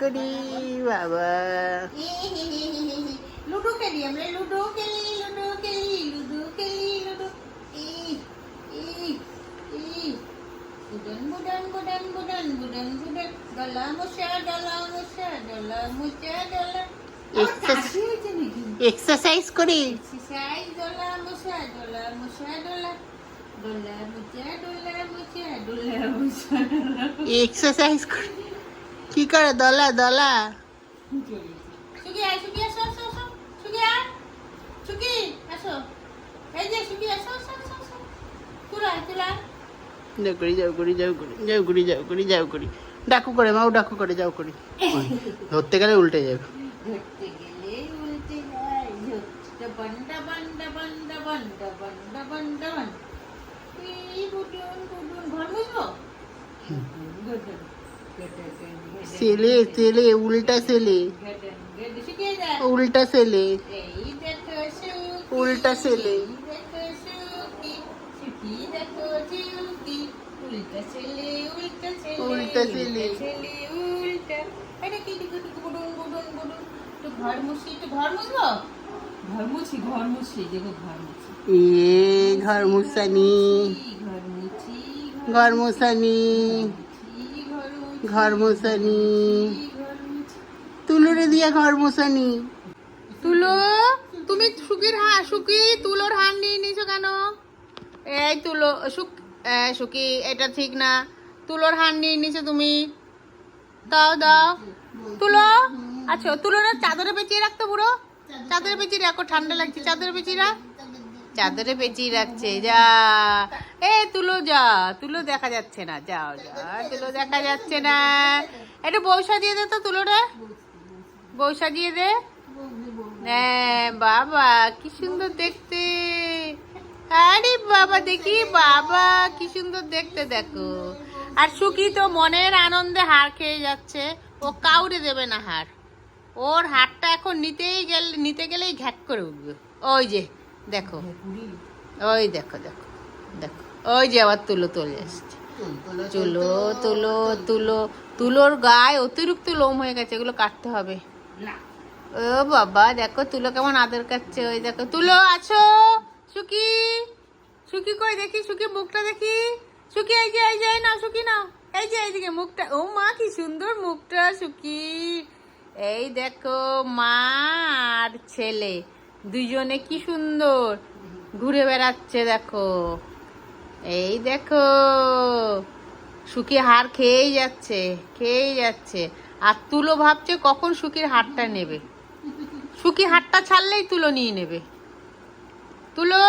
করি বাবা। লুডো খেলি আমরা, লুডো খেলি, লুডো খেলি, লুডো খেলি, লুডো। বুডন বুডন বুডন বুডন বুডন বুডন, ডলা মশা, ডলা মশা, ডলা মশা, ডলা। এক্সারসাইজ করি। এক্সারসাইজ, ডলা মশা, ডলা মশা, ডলা। ডলা মশা, ডলা মশা, ডলা মশা, ডলা। এক্সারসাইজ করি। কি করে দলা দলা? সুকি আয়, সুকি আসো, আসো, আসো। সুকি আয়, সুকি আসো। এই যে সুকি আসো, আসো, আসো, আসো। তুলা, তুলা। যাও করি, যাও করি, যাও করি, যাও করি, যাও করি, যাও করি। ডাকু করে মাও, ডাকু করে যাও করি। ধরতে গেলে উল্টে যাবে। ধরতে গেলে উল্টে যায়। ডাবান ডাবান ডাবান ডাবান ডাবান ডাবান ডাবান। এই বুডুন বুডুন, ঘর মুছবো? ছেলে ছেলে, উল্টা ছেলে, শুকিয়ে যায়। উল্টা ছেলে, এই দেখো সুকি, উল্টা ছেলে। এই দেখো সুকি, সুকি দেখো চুকি। উল্টা ছেলে, উল্টা ছেলে, উল্টা ছেলে। ছেলে উল্টা। আরে কি দিকে দিকে বুডুন বুডুন বুডুন। একটু ঘর মুছি, একটু ঘর মুছবো? ঘর মুছি, ঘর মুছি, দেখো ঘর মুছি। ঘর মুছানি, ঘর মুছি, ঘর মুছানি, ঘর মুছানি, তুলুরে দিয়া ঘর মুছানি। তুলো, তুমি সুকি তুলোর হার নিয়ে নিছো কেন? এই তুলো, সুকি এটা ঠিক না। তুলোর হার নিয়ে নিছো তুমি। দাও দাও তুলো। আচ্ছা, তুলোর চাদরে পেঁচিয়ে রাখতো বুড়ো। চাদরে পেঁচিয়ে রাখো, ঠান্ডা লাগছে। চাদরে পেঁচিয়ে রাখ। চাদরে পেঁচিয়ে রাখছে। যা তুলো, যা তুলো, দেখা যাচ্ছে না। যাও যা, তুলো দেখা যাচ্ছে না। একটু বউ সাজিয়ে দে তো তুলোটা, বউ সাজিয়ে দে। হ্যাঁ বাবা, কি সুন্দর দেখতে। আরে বাবা, দেখি বাবা, কি সুন্দর দেখতে দেখো। আর সুকি তো মনের আনন্দে হার খেয়ে যাচ্ছে। ও কাউরে দেবে না হার। ওর হারটা এখন নিতে গেলেই ঘ্যাট করে উঠবে। ওই যে দেখো, ওই দেখো দেখো দেখো, ওই যে আবার তুলো চলে আসছে। তুলো তুলো তুলো, তুলোর গায়ে অতিরিক্ত লোম হয়ে গেছে, এগুলো কাটতে হবে। ও বাবা, দেখো তুলো কেমন আদর কাটছে। ওই দেখো তুলো, আছো? সুকি, সুকি কই দেখি, সুকি মুখটা দেখি। সুকি এই যে না, সুকি না, এই যে এইদিকে মুখটা। ও মা, কি সুন্দর মুখটা সুকি। এই দেখো মা আর ছেলে দুইজনে কি সুন্দর ঘুরে বেড়াচ্ছে দেখো। এই দেখো সুকি হার খেয়েই যাচ্ছে, খেয়েই যাচ্ছে। আর তুলো ভাবছে কখন সুকির হারটা নেবে। সুকি হাতটা ছাড়লেই তুলো নিয়ে নেবে। তুলো,